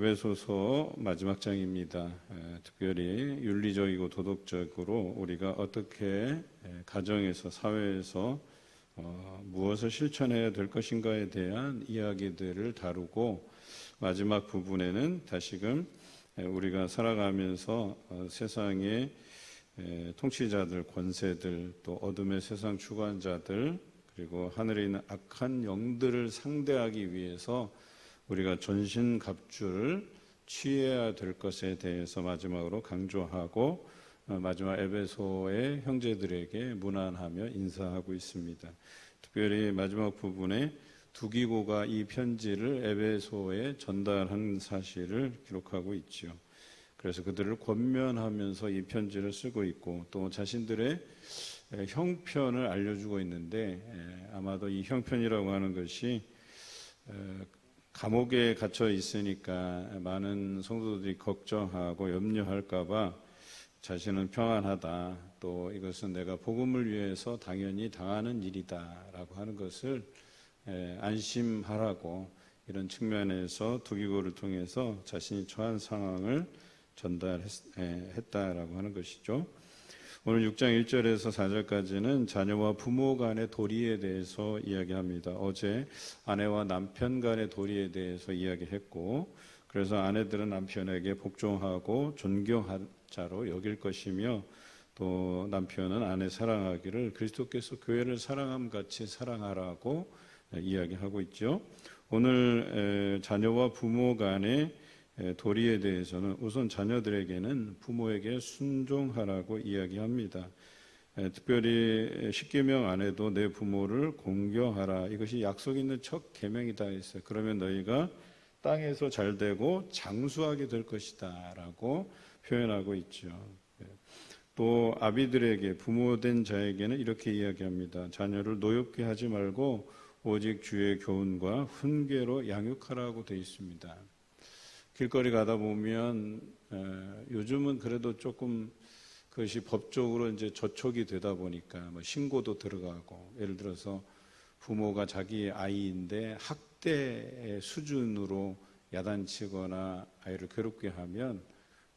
에베소서 마지막 장입니다. 특별히 윤리적이고 도덕적으로 우리가 어떻게 가정에서 사회에서 무엇을 실천해야 될 것인가에 대한 이야기들을 다루고 마지막 부분에는 다시금 우리가 살아가면서 세상의 통치자들, 권세들, 또 어둠의 세상 주관자들, 그리고 하늘에 있는 악한 영들을 상대하기 위해서 우리가 전신갑주를 취해야 될 것에 대해서 마지막으로 강조하고 마지막 에베소의 형제들에게 문안하며 인사하고 있습니다. 특별히 마지막 부분에 두기고가 이 편지를 에베소에 전달한 사실을 기록하고 있죠. 그래서 그들을 권면하면서 이 편지를 쓰고 있고 또 자신들의 형편을 알려주고 있는데 아마도 이 형편이라고 하는 것이 감옥에 갇혀 있으니까 많은 성도들이 걱정하고 염려할까봐 자신은 평안하다, 또 이것은 내가 복음을 위해서 당연히 당하는 일이다라고 하는 것을 안심하라고 이런 측면에서 두기고를 통해서 자신이 처한 상황을 전달했다라고 하는 것이죠. 오늘 6장 1절에서 4절까지는 자녀와 부모 간의 도리에 대해서 이야기합니다. 어제 아내와 남편 간의 도리에 대해서 이야기했고, 그래서 아내들은 남편에게 복종하고 존경자로 여길 것이며, 또 남편은 아내 사랑하기를 그리스도께서 교회를 사랑함 같이 사랑하라고 이야기하고 있죠. 오늘 자녀와 부모 간의 도리에 대해서는 우선 자녀들에게는 부모에게 순종하라고 이야기합니다. 특별히 십계명 안에도 내 부모를 공경하라, 이것이 약속 있는 첫 계명이다 했어요. 그러면 너희가 땅에서 잘되고 장수하게 될 것이다 라고 표현하고 있죠. 또 아비들에게, 부모된 자에게는 이렇게 이야기합니다. 자녀를 노엽게 하지 말고 오직 주의 교훈과 훈계로 양육하라고 되어 있습니다. 길거리 가다 보면 요즘은 그래도 조금 그것이 법적으로 이제 저촉이 되다 보니까 뭐 신고도 들어가고, 예를 들어서 부모가 자기 아이인데 학대 수준으로 야단치거나 아이를 괴롭게 하면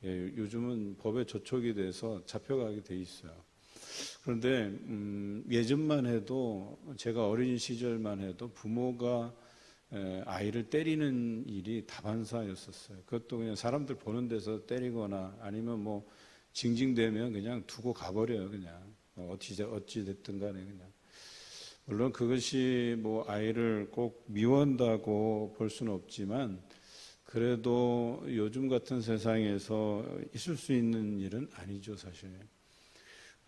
요즘은 법에 저촉이 돼서 잡혀가게 돼 있어요. 그런데 예전만 해도, 제가 어린 시절만 해도 부모가 아이를 때리는 일이 다반사였었어요. 그것도 그냥 사람들 보는 데서 때리거나 아니면 뭐 징징대면 그냥 두고 가버려요. 그냥 어찌 됐든 간에 그냥. 물론 그것이 뭐 아이를 꼭 미워한다고 볼 수는 없지만 그래도 요즘 같은 세상에서 있을 수 있는 일은 아니죠, 사실.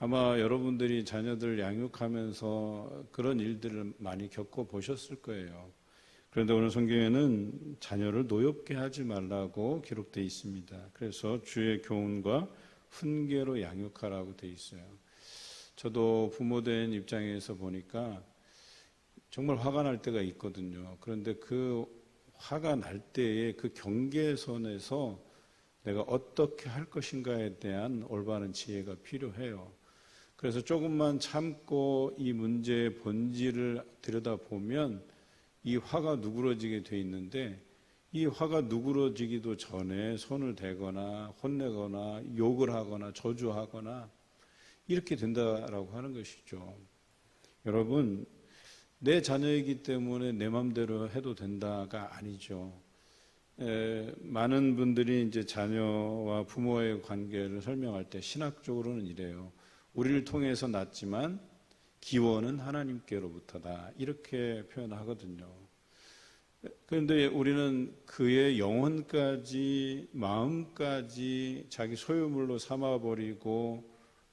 아마 여러분들이 자녀들 양육하면서 그런 일들을 많이 겪어보셨을 거예요. 그런데 오늘 성경에는 자녀를 노엽게 하지 말라고 기록되어 있습니다. 그래서 주의 교훈과 훈계로 양육하라고 되어 있어요. 저도 부모된 입장에서 보니까 정말 화가 날 때가 있거든요. 그런데 그 화가 날 때의 그 경계선에서 내가 어떻게 할 것인가에 대한 올바른 지혜가 필요해요. 그래서 조금만 참고 이 문제의 본질을 들여다보면 이 화가 누그러지게 돼 있는데, 이 화가 누그러지기도 전에 손을 대거나 혼내거나 욕을 하거나 저주하거나 이렇게 된다라고 하는 것이죠. 여러분, 내 자녀이기 때문에 내 마음대로 해도 된다가 아니죠. 많은 분들이 이제 자녀와 부모의 관계를 설명할 때 신학적으로는 이래요. 우리를 통해서 낳지만 기원은 하나님께로부터다, 이렇게 표현하거든요. 그런데 우리는 그의 영혼까지, 마음까지 자기 소유물로 삼아버리고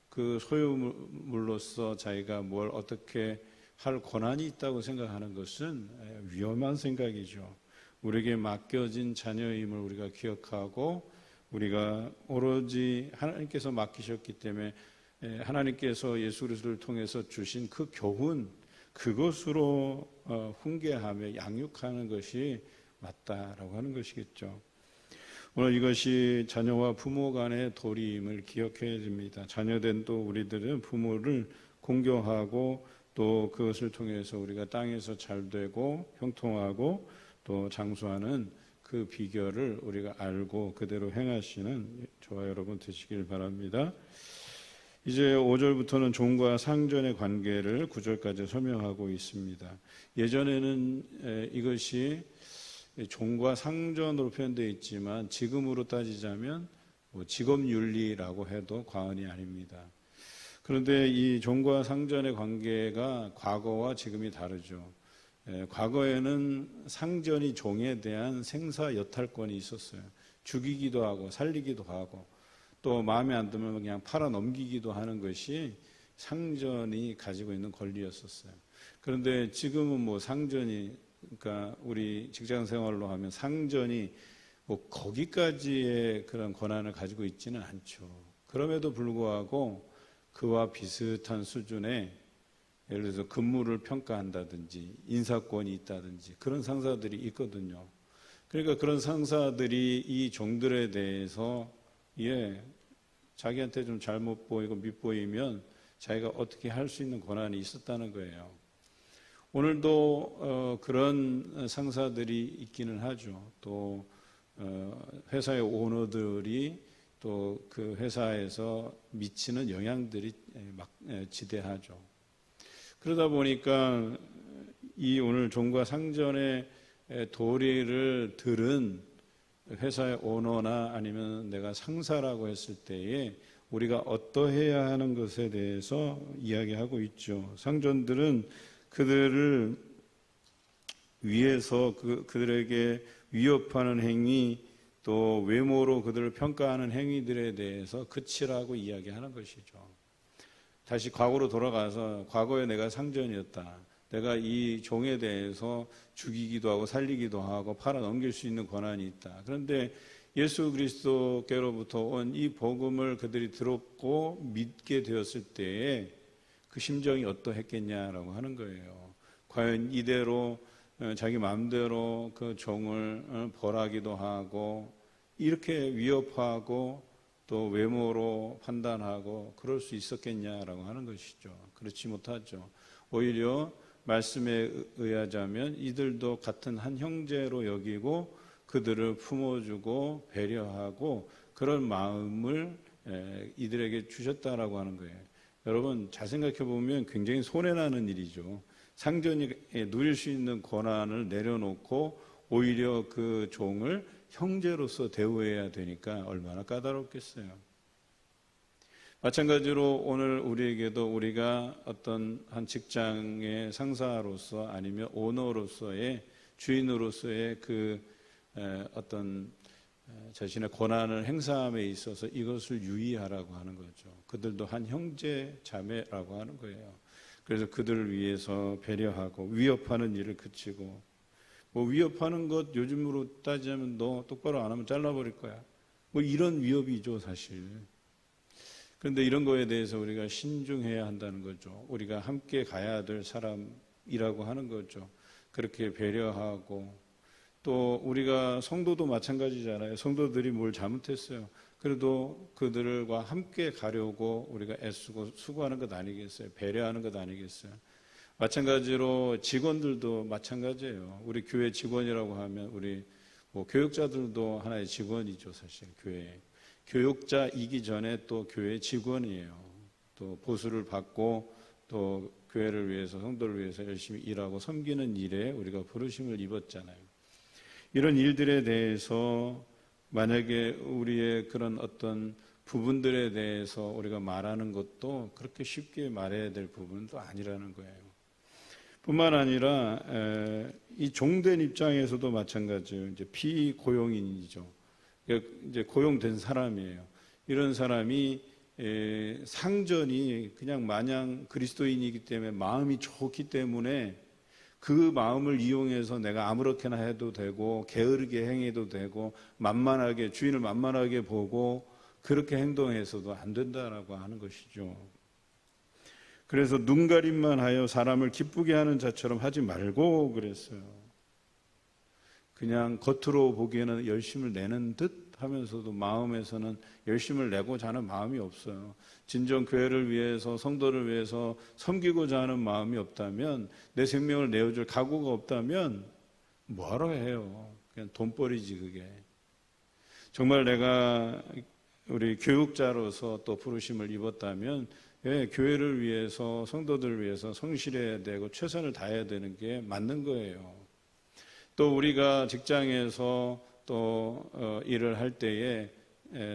그 소유물로서 자기가 뭘 어떻게 할 권한이 있다고 생각하는 것은 위험한 생각이죠. 우리에게 맡겨진 자녀임을 우리가 기억하고, 우리가 오로지 하나님께서 맡기셨기 때문에 하나님께서 예수 그리스도를 통해서 주신 그 교훈, 그것으로 훈계하며 양육하는 것이 맞다라고 하는 것이겠죠. 오늘 이것이 자녀와 부모 간의 도리임을 기억해야 됩니다. 자녀된 또 우리들은 부모를 공경하고 또 그것을 통해서 우리가 땅에서 잘되고 형통하고 또 장수하는 그 비결을 우리가 알고 그대로 행하시는 저와 여러분 되시길 바랍니다. 이제 5절부터는 종과 상전의 관계를 9절까지 설명하고 있습니다. 예전에는 이것이 종과 상전으로 표현되어 있지만 지금으로 따지자면 직업윤리라고 해도 과언이 아닙니다. 그런데 이 종과 상전의 관계가 과거와 지금이 다르죠. 과거에는 상전이 종에 대한 생사 여탈권이 있었어요. 죽이기도 하고 살리기도 하고 또 마음에 안 들면 그냥 팔아 넘기기도 하는 것이 상전이 가지고 있는 권리였었어요. 그런데 지금은 상전이, 그러니까 우리 직장 생활로 하면 상전이 거기까지의 그런 권한을 가지고 있지는 않죠. 그럼에도 불구하고 그와 비슷한 수준의, 예를 들어서 근무를 평가한다든지 인사권이 있다든지 그런 상사들이 있거든요. 그러니까 그런 상사들이 이 종들에 대해서 자기한테 좀 잘못 보이고 밉보이면 자기가 어떻게 할 수 있는 권한이 있었다는 거예요. 오늘도 그런 상사들이 있기는 하죠. 또 회사의 오너들이 또 그 회사에서 미치는 영향들이 지대하죠. 그러다 보니까 이 오늘 종과 상전의 도리를 들은 회사의 오너나 아니면 내가 상사라고 했을 때에 우리가 어떠해야 하는 것에 대해서 이야기하고 있죠. 상전들은 그들을 위해서 그들에게 위협하는 행위, 또 외모로 그들을 평가하는 행위들에 대해서 그치라고 이야기하는 것이죠. 다시 과거로 돌아가서 과거에 내가 상전이었다. 내가 이 종에 대해서 죽이기도 하고 살리기도 하고 팔아 넘길 수 있는 권한이 있다. 그런데 예수 그리스도께로부터 온 이 복음을 그들이 들었고 믿게 되었을 때에 그 심정이 어떠했겠냐라고 하는 거예요. 과연 이대로 자기 마음대로 그 종을 벌하기도 하고 이렇게 위협하고 또 외모로 판단하고 그럴 수 있었겠냐라고 하는 것이죠. 그렇지 못하죠. 오히려 말씀에 의하자면 이들도 같은 한 형제로 여기고 그들을 품어주고 배려하고 그런 마음을 이들에게 주셨다라고 하는 거예요. 여러분 잘 생각해 보면 굉장히 손해나는 일이죠. 상전이 누릴 수 있는 권한을 내려놓고 오히려 그 종을 형제로서 대우해야 되니까 얼마나 까다롭겠어요. 마찬가지로 오늘 우리에게도 우리가 어떤 한 직장의 상사로서 아니면 오너로서의 주인으로서의 그 어떤 자신의 권한을 행사함에 있어서 이것을 유의하라고 하는 거죠. 그들도 한 형제 자매라고 하는 거예요. 그래서 그들을 위해서 배려하고 위협하는 일을 그치고 위협하는 것 요즘으로 따지자면 너 똑바로 안 하면 잘라버릴 거야. 이런 위협이죠 사실. 그런데 이런 거에 대해서 우리가 신중해야 한다는 거죠. 우리가 함께 가야 될 사람이라고 하는 거죠. 그렇게 배려하고 또 우리가 성도도 마찬가지잖아요. 성도들이 뭘 잘못했어요. 그래도 그들과 함께 가려고 우리가 애쓰고 수고하는 것 아니겠어요? 배려하는 것 아니겠어요? 마찬가지로 직원들도 마찬가지예요. 우리 교회 직원이라고 하면 우리 교육자들도 하나의 직원이죠, 사실 교회. 교육자이기 전에 또 교회 직원이에요. 또 보수를 받고 또 교회를 위해서 성도를 위해서 열심히 일하고 섬기는 일에 우리가 부르심을 입었잖아요. 이런 일들에 대해서 만약에 우리의 그런 어떤 부분들에 대해서 우리가 말하는 것도 그렇게 쉽게 말해야 될 부분도 아니라는 거예요. 뿐만 아니라 이 종된 입장에서도 마찬가지예요. 이제 피고용인이죠. 이제 고용된 사람이에요. 이런 사람이 상전이 그냥 마냥 그리스도인이기 때문에 마음이 좋기 때문에 그 마음을 이용해서 내가 아무렇게나 해도 되고 게으르게 행해도 되고 만만하게 주인을 만만하게 보고 그렇게 행동해서도 안 된다라고 하는 것이죠. 그래서 눈가림만 하여 사람을 기쁘게 하는 자처럼 하지 말고 그랬어요. 그냥 겉으로 보기에는 열심을 내는 듯 하면서도 마음에서는 열심을 내고자 하는 마음이 없어요. 진정 교회를 위해서 성도를 위해서 섬기고자 하는 마음이 없다면 내 생명을 내어줄 각오가 없다면 뭐하러 해요. 그냥 돈벌이지 그게. 정말 내가 우리 교육자로서 또 부르심을 입었다면 교회를 위해서 성도들을 위해서 성실해야 되고 최선을 다해야 되는 게 맞는 거예요. 또 우리가 직장에서 또 일을 할 때에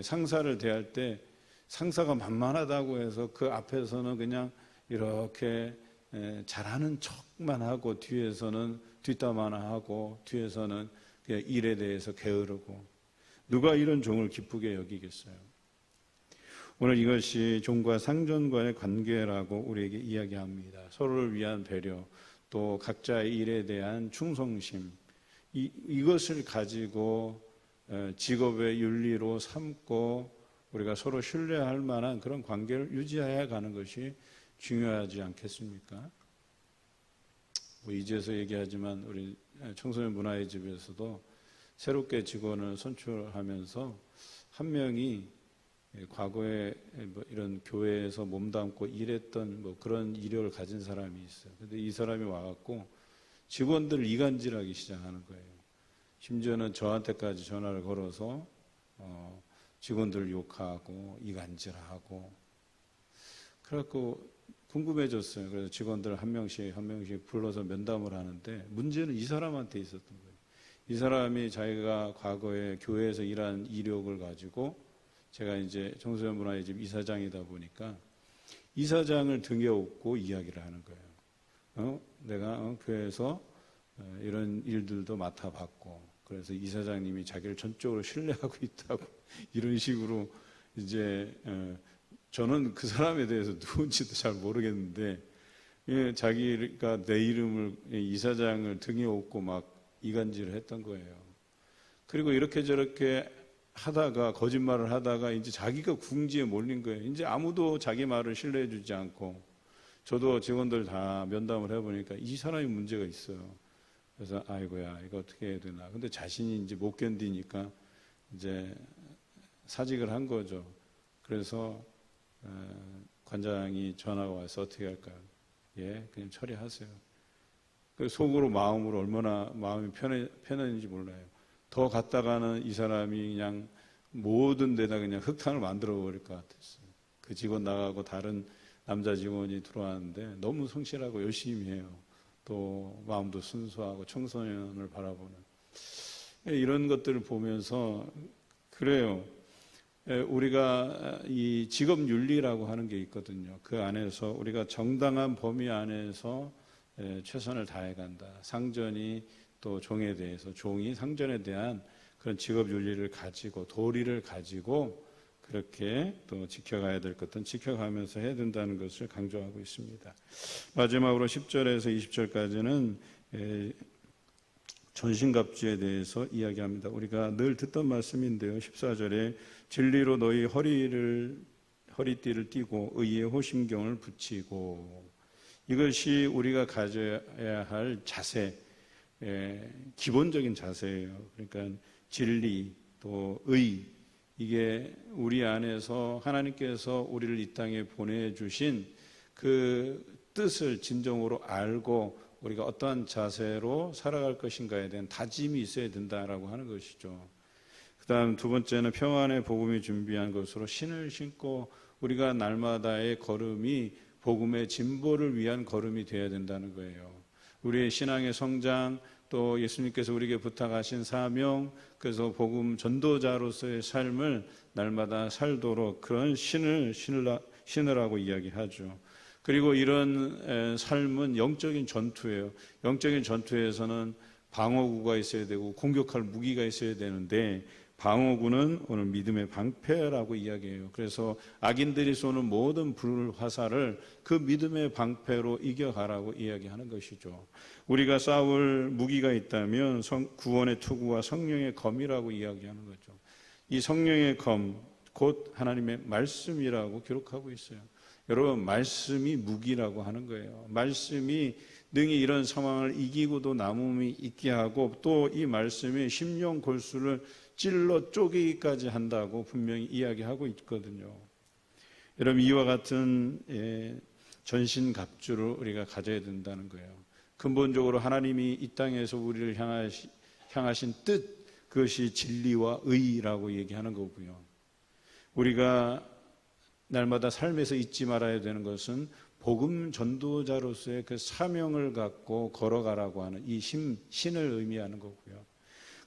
상사를 대할 때 상사가 만만하다고 해서 그 앞에서는 그냥 이렇게 잘하는 척만 하고 뒤에서는 뒷담화나 하고 뒤에서는 그냥 일에 대해서 게으르고 누가 이런 종을 기쁘게 여기겠어요? 오늘 이것이 종과 상전과의 관계라고 우리에게 이야기합니다. 서로를 위한 배려, 또 각자의 일에 대한 충성심, 이것을 가지고 직업의 윤리로 삼고 우리가 서로 신뢰할 만한 그런 관계를 유지해야 가는 것이 중요하지 않겠습니까? 이제서 얘기하지만 우리 청소년 문화의 집에서도 새롭게 직원을 선출하면서 한 명이 과거에 이런 교회에서 몸담고 일했던 그런 이력을 가진 사람이 있어요. 근데 이 사람이 와갖고 직원들을 이간질하기 시작하는 거예요. 심지어는 저한테까지 전화를 걸어서 직원들을 욕하고 이간질하고 그래갖고 궁금해졌어요. 그래서 직원들 한 명씩 불러서 면담을 하는데 문제는 이 사람한테 있었던 거예요. 이 사람이 자기가 과거에 교회에서 일한 이력을 가지고 제가 이제 청소년 문화의 집 이사장이다 보니까 이사장을 등에 업고 이야기를 하는 거예요. 내가 교회에서 이런 일들도 맡아봤고 그래서 이사장님이 자기를 전적으로 신뢰하고 있다고 이런 식으로 이제 저는 그 사람에 대해서 누군지도 잘 모르겠는데 자기가 내 이름을 이사장을 등에 업고 막 이간질을 했던 거예요. 그리고 이렇게 저렇게 하다가 거짓말을 하다가 이제 자기가 궁지에 몰린 거예요. 이제 아무도 자기 말을 신뢰해 주지 않고 저도 직원들 다 면담을 해보니까 이 사람이 문제가 있어요. 그래서 아이고야 이거 어떻게 해야 되나. 근데 자신이 이제 못 견디니까 이제 사직을 한 거죠. 그래서 관장이 전화가 와서 어떻게 할까요? 그냥 처리하세요. 그 속으로 마음으로 얼마나 마음이 편했는지 몰라요. 더 갔다가는 이 사람이 그냥 모든 데다 그냥 흙탕을 만들어 버릴 것 같았어요. 그 직원 나가고 다른 남자 직원이 들어왔는데 너무 성실하고 열심히 해요. 또 마음도 순수하고 청소년을 바라보는 이런 것들을 보면서 그래요. 우리가 이 직업 윤리라고 하는 게 있거든요. 그 안에서 우리가 정당한 범위 안에서 최선을 다해 간다. 상전이 또 종에 대해서 종이 상전에 대한 그런 직업 윤리를 가지고 도리를 가지고 그렇게 또 지켜가야 될 것은 지켜가면서 해야 된다는 것을 강조하고 있습니다. 마지막으로 10절에서 20절까지는 전신갑주에 대해서 이야기합니다. 우리가 늘 듣던 말씀인데요. 14절에 진리로 너희 허리띠를 띠고 의의 호심경을 붙이고 이것이 우리가 가져야 할 자세, 기본적인 자세예요. 그러니까 진리 또 의, 이게 우리 안에서 하나님께서 우리를 이 땅에 보내주신 그 뜻을 진정으로 알고 우리가 어떠한 자세로 살아갈 것인가에 대한 다짐이 있어야 된다라고 하는 것이죠. 그 다음 두 번째는 평안의 복음이 준비한 것으로 신을 신고 우리가 날마다의 걸음이 복음의 진보를 위한 걸음이 되어야 된다는 거예요. 우리의 신앙의 성장, 또 예수님께서 우리에게 부탁하신 사명, 그래서 복음 전도자로서의 삶을 날마다 살도록 그런 신으라고 이야기하죠. 그리고 이런 삶은 영적인 전투예요. 영적인 전투에서는 방어구가 있어야 되고 공격할 무기가 있어야 되는데 방어구는 오늘 믿음의 방패라고 이야기해요. 그래서 악인들이 쏘는 모든 불 화살을 그 믿음의 방패로 이겨가라고 이야기하는 것이죠. 우리가 싸울 무기가 있다면 구원의 투구와 성령의 검이라고 이야기하는 거죠. 이 성령의 검, 곧 하나님의 말씀이라고 기록하고 있어요. 여러분, 말씀이 무기라고 하는 거예요. 말씀이 능히 이런 상황을 이기고도 남음이 있게 하고 또 이 말씀이 심령 골수를 찔러 쪼개기까지 한다고 분명히 이야기하고 있거든요. 여러분, 이와 같은 전신갑주를 우리가 가져야 된다는 거예요. 근본적으로 하나님이 이 땅에서 우리를 향하신 뜻, 그것이 진리와 의라고 얘기하는 거고요. 우리가 날마다 삶에서 잊지 말아야 되는 것은 복음 전도자로서의 그 사명을 갖고 걸어가라고 하는 이 신을 의미하는 거고요.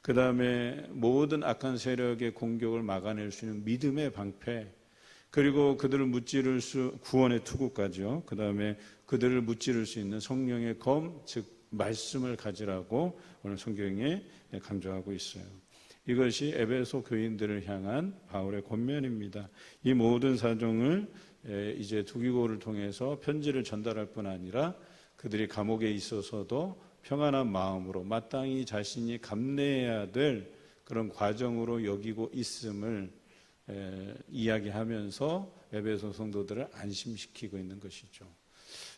그 다음에 모든 악한 세력의 공격을 막아낼 수 있는 믿음의 방패, 그리고 그들을 무찌를 수 구원의 투구까지요. 그 다음에 그들을 무찌를 수 있는 성령의 검, 즉 말씀을 가지라고 오늘 성경에 강조하고 있어요. 이것이 에베소 교인들을 향한 바울의 권면입니다. 이 모든 사정을 이제 두기고를 통해서 편지를 전달할 뿐 아니라 그들이 감옥에 있어서도 평안한 마음으로 마땅히 자신이 감내해야 될 그런 과정으로 여기고 있음을 이야기하면서 에베소 성도들을 안심시키고 있는 것이죠.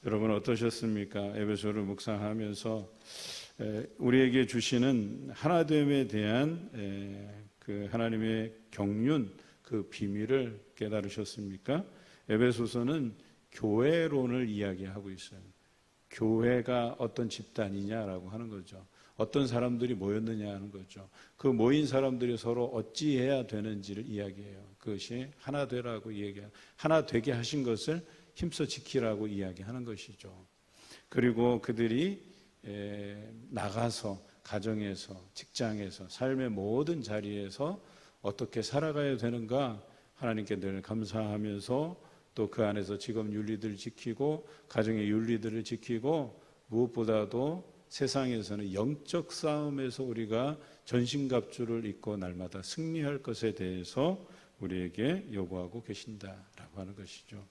여러분 어떠셨습니까? 에베소를 묵상하면서 우리에게 주시는 하나됨에 대한 그 하나님의 경륜, 그 비밀을 깨달으셨습니까? 에베소서는 교회론을 이야기하고 있어요. 교회가 어떤 집단이냐라고 하는 거죠. 어떤 사람들이 모였느냐 하는 거죠. 그 모인 사람들이 서로 어찌해야 되는지를 이야기해요. 그것이 하나 되라고 이야기해요. 하나 되게 하신 것을 힘써 지키라고 이야기하는 것이죠. 그리고 그들이 나가서 가정에서 직장에서 삶의 모든 자리에서 어떻게 살아가야 되는가 하나님께 늘 감사하면서 또 그 안에서 직업 윤리들을 지키고 가정의 윤리들을 지키고 무엇보다도 세상에서는 영적 싸움에서 우리가 전신갑주를 입고 날마다 승리할 것에 대해서 우리에게 요구하고 계신다라고 하는 것이죠.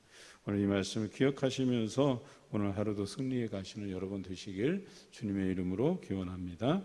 오늘 이 말씀을 기억하시면서 오늘 하루도 승리해 가시는 여러분 되시길 주님의 이름으로 기원합니다.